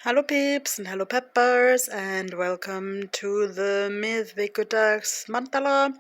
Hello peeps and hello peppers and welcome to the Miðvikudags Mandala.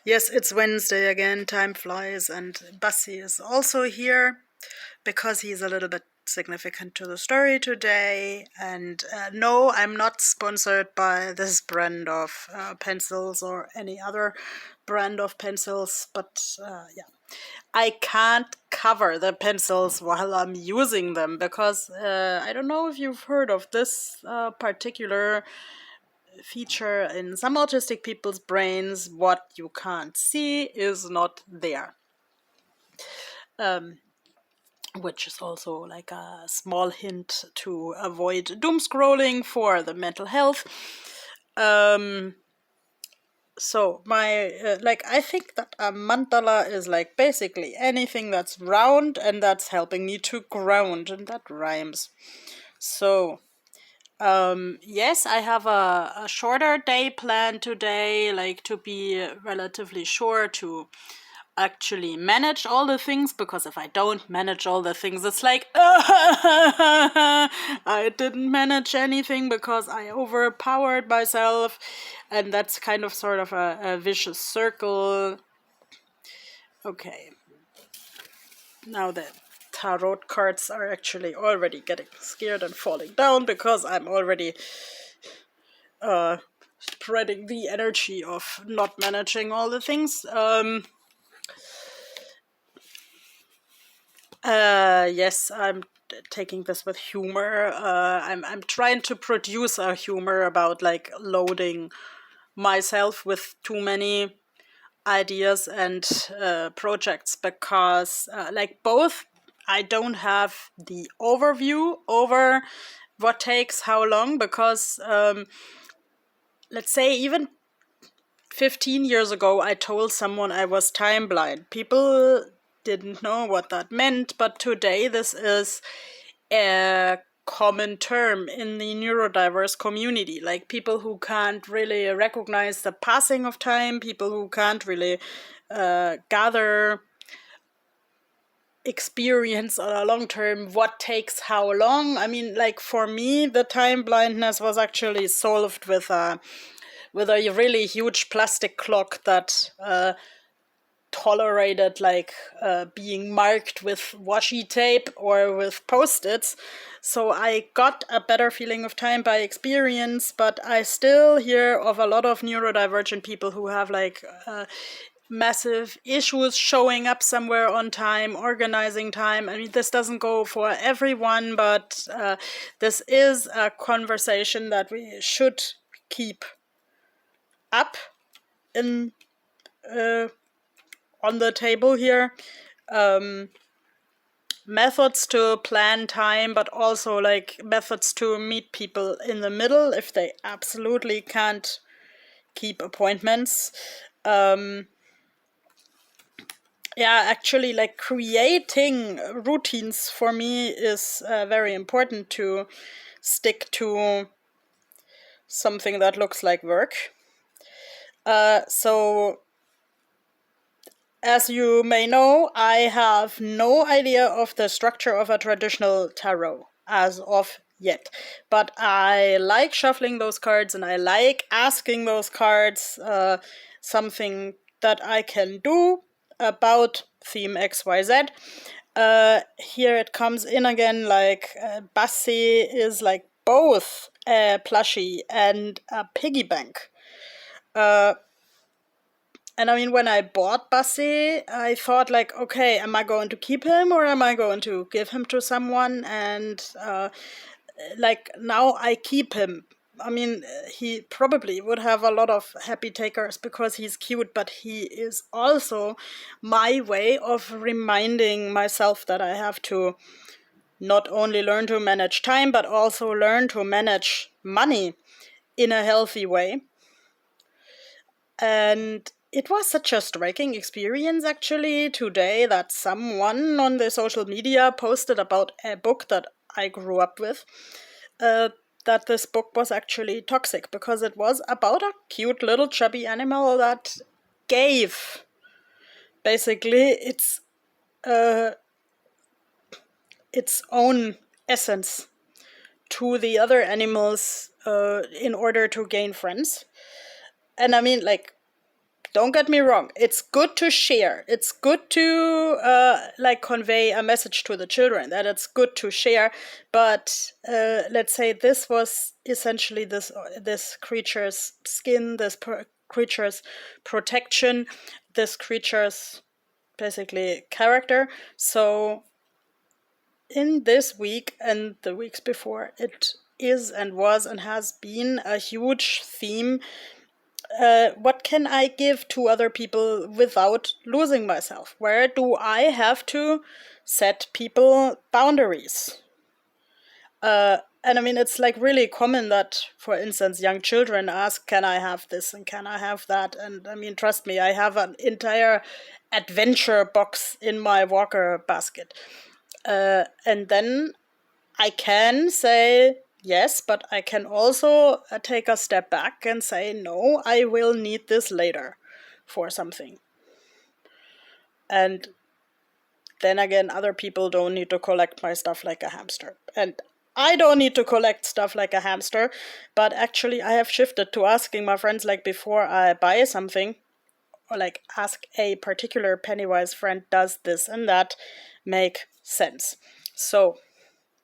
Yes, it's Wednesday again, time flies, and Bassi is also here because he's a little bit significant to the story today. And no, I'm not sponsored by this brand of pencils or any other brand of pencils, but yeah. I can't cover the pencils while I'm using them because I don't know if you've heard of this particular feature in some autistic people's brains. What you can't see is not there. Which is also like a small hint to avoid doom scrolling for the mental health. So my I think that a mandala is like basically anything that's round and that's helping me to ground, and that rhymes. So yes, I have a shorter day plan today, like to be relatively sure to actually manage all the things, because if I don't manage all the things, it's like I didn't manage anything because I overpowered myself, and that's kind of sort of a vicious circle. Okay, now the tarot cards are actually already getting scared and falling down because I'm already spreading the energy of not managing all the things. Yes, I'm taking this with humor. I'm trying to produce a humor about like loading myself with too many ideas and projects, because like both, I don't have the overview over what takes how long, because let's say even 15 years ago I told someone I was time blind. People didn't know what that meant, but today this is a common term in the neurodiverse community. Like people who can't really recognize the passing of time, people who can't really gather experience on a long term what takes how long. I mean, like for me, the time blindness was actually solved with a really huge plastic clock that tolerated like being marked with washi tape or with post-its. So I got a better feeling of time by experience, but I still hear of a lot of neurodivergent people who have like massive issues showing up somewhere on time, organizing time. I mean, this doesn't go for everyone, but this is a conversation that we should keep up in on the table here. Methods to plan time, but also like methods to meet people in the middle if they absolutely can't keep appointments. Yeah, actually, like creating routines for me is very important to stick to something that looks like work. So as you may know, I have no idea of the structure of a traditional tarot as of yet. But I like shuffling those cards and I like asking those cards something that I can do about theme XYZ. Here it comes in again, like Bassi is like both a plushie and a piggy bank. And I mean, when I bought Bassi, I thought like, okay, am I going to keep him or am I going to give him to someone? And like now I keep him. I mean, he probably would have a lot of happy takers because he's cute, but he is also my way of reminding myself that I have to not only learn to manage time, but also learn to manage money in a healthy way. And it was such a striking experience actually today that someone on the social media posted about a book that I grew up with. That this book was actually toxic because it was about a cute little chubby animal that gave basically its own essence to the other animals in order to gain friends. And I mean, like, don't get me wrong, it's good to share. It's good to like convey a message to the children that it's good to share. But let's say this was essentially this creature's skin, creature's protection, this creature's basically character. So in this week and the weeks before, it is and was and has been a huge theme. What can I give to other people without losing myself? Where do I have to set people boundaries? And I mean, it's like really common that, for instance, young children ask, can I have this and can I have that? And I mean, trust me, I have an entire adventure box in my walker basket. And then I can say, yes, but I can also take a step back and say, no, I will need this later for something. And then again, other people don't need to collect my stuff like a hamster. And I don't need to collect stuff like a hamster. But actually, I have shifted to asking my friends, like, before I buy something, or like ask a particular Pennywise friend, does this and that make sense? So,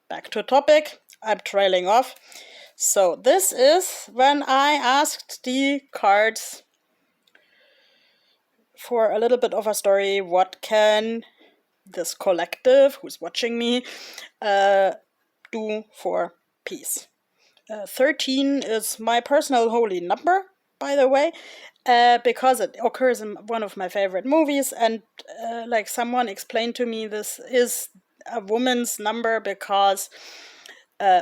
back to topic. I'm trailing off. So this is when I asked the cards for a little bit of a story. What can this collective who's watching me do for peace? 13 is my personal holy number, by the way, because it occurs in one of my favorite movies. And like someone explained to me, this is a woman's number because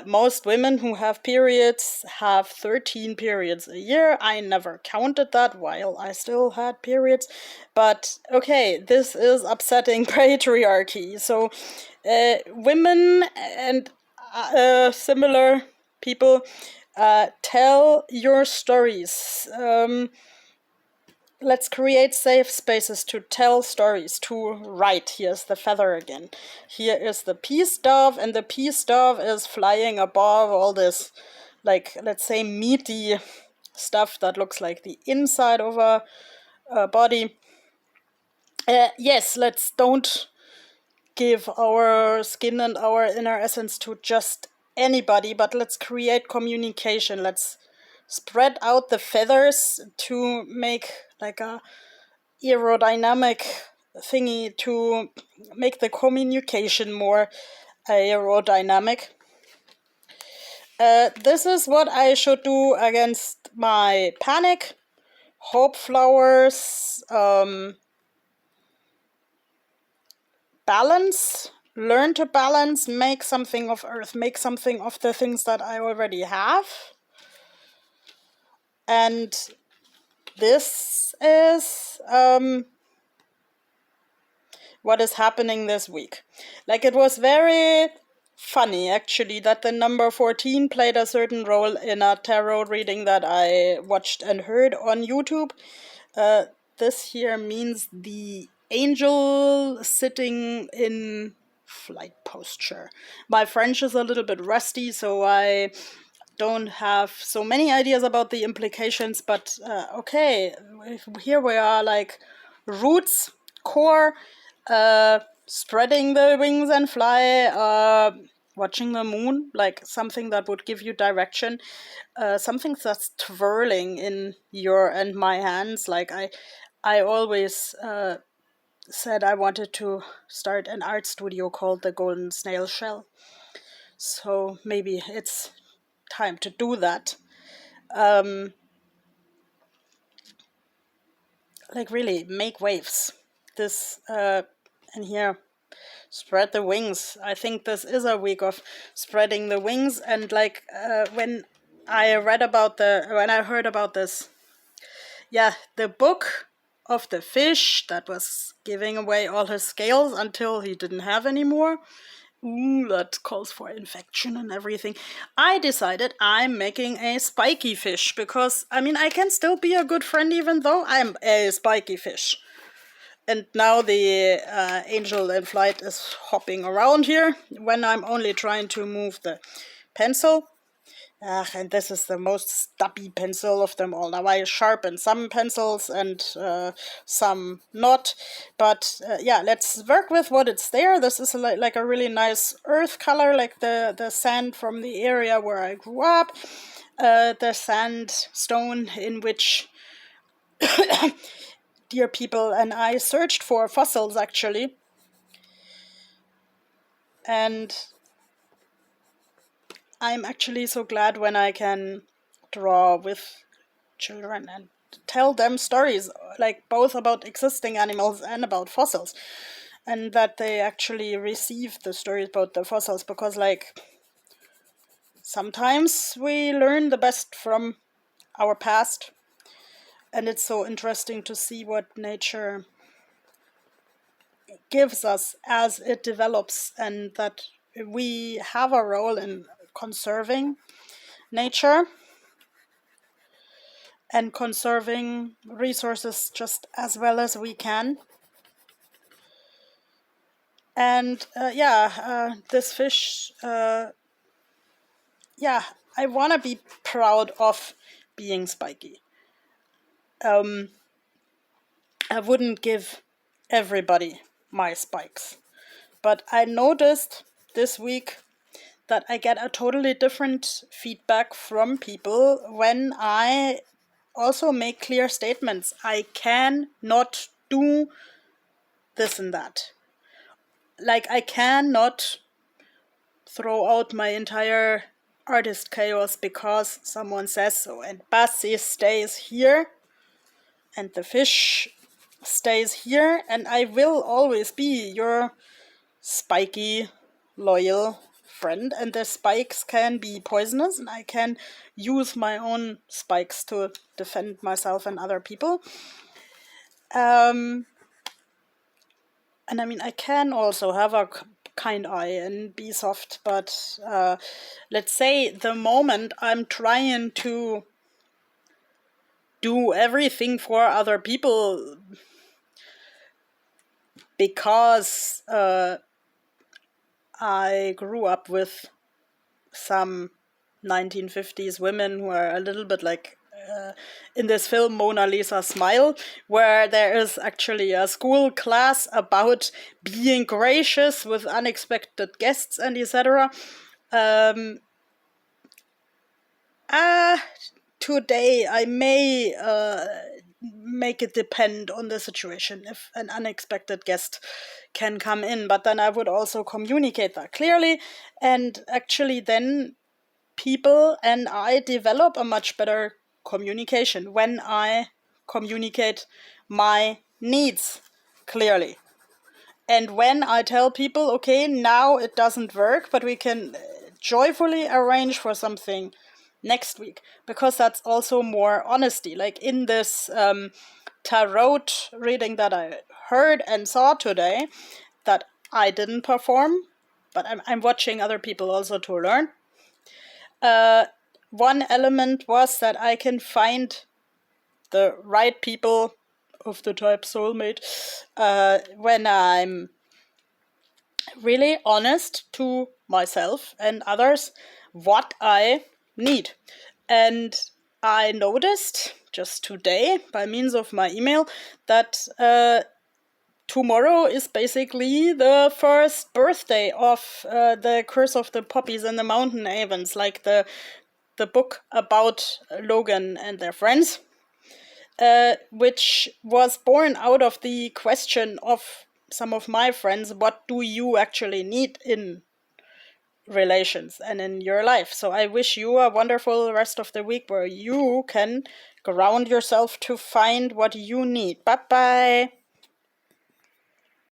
most women who have periods have 13 periods a year. I never counted that while I still had periods. But okay, this is upsetting patriarchy. So women and similar people, tell your stories. Let's create safe spaces to tell stories, to write. Here's the feather again. Here is the peace dove, and the peace dove is flying above all this, like, let's say, meaty stuff that looks like the inside of a body. Yes, let's don't give our skin and our inner essence to just anybody, but let's create communication. Let's spread out the feathers to make like a aerodynamic thingy to make the communication more aerodynamic. This is what I should do against my panic. Hope flowers, balance, learn to balance, make something of earth, make something of the things that I already have. And this is what is happening this week. Like, it was very funny, actually, that the number 14 played a certain role in a tarot reading that I watched and heard on YouTube. This here means the angel sitting in flight posture. My French is a little bit rusty, so I don't have so many ideas about the implications, but okay, here we are, like, roots, core, spreading the wings and fly, watching the moon, like something that would give you direction, something that's twirling in your and my hands. Like, I always said I wanted to start an art studio called the Golden Snail Shell. So maybe it's time to do that. Like, really make waves. This and here, spread the wings. I think this is a week of spreading the wings. And like when I heard about this, the book of the fish that was giving away all his scales until he didn't have any more. Ooh, that calls for infection and everything. I decided I'm making a spiky fish because, I mean, I can still be a good friend even though I'm a spiky fish. And now the angel in flight is hopping around here when I'm only trying to move the pencil. And this is the most stubby pencil of them all. Now I sharpen some pencils and some not. But yeah, let's work with what it's there. This is like a really nice earth color, like the sand from the area where I grew up. The sandstone in which dear people and I searched for fossils, actually. And I'm actually so glad when I can draw with children and tell them stories, like both about existing animals and about fossils, and that they actually receive the stories about the fossils, because like sometimes we learn the best from our past, and it's so interesting to see what nature gives us as it develops, and that we have a role in conserving nature and conserving resources just as well as we can. And this fish, yeah, I want to be proud of being spiky. I wouldn't give everybody my spikes, but I noticed this week that I get a totally different feedback from people when I also make clear statements. I cannot do this and that. Like, I cannot throw out my entire artist chaos because someone says so. And Bassi stays here, and the fish stays here, and I will always be your spiky, loyal friend. And the spikes can be poisonous, and I can use my own spikes to defend myself and other people. And I mean, I can also have a kind eye and be soft, but let's say the moment I'm trying to do everything for other people because I grew up with some 1950s women who are a little bit like in this film Mona Lisa Smile, where there is actually a school class about being gracious with unexpected guests and etc. Today I may make it depend on the situation if an unexpected guest can come in, but then I would also communicate that clearly, and actually then people and I develop a much better communication when I communicate my needs clearly. And when I tell people, okay, now it doesn't work, but we can joyfully arrange for something next week, because that's also more honesty. Like in this tarot reading that I heard and saw today, that I didn't perform, but I'm watching other people also to learn. One element was that I can find the right people of the type soulmate when I'm really honest to myself and others what I need. And I noticed just today, by means of my email, that tomorrow is basically the first birthday of the Curse of the Poppies and the Mountain Avens, like the book about Logan and their friends, which was born out of the question of some of my friends, what do you actually need in relations and in your life? So I wish you a wonderful rest of the week where you can ground yourself to find what you need. Bye bye.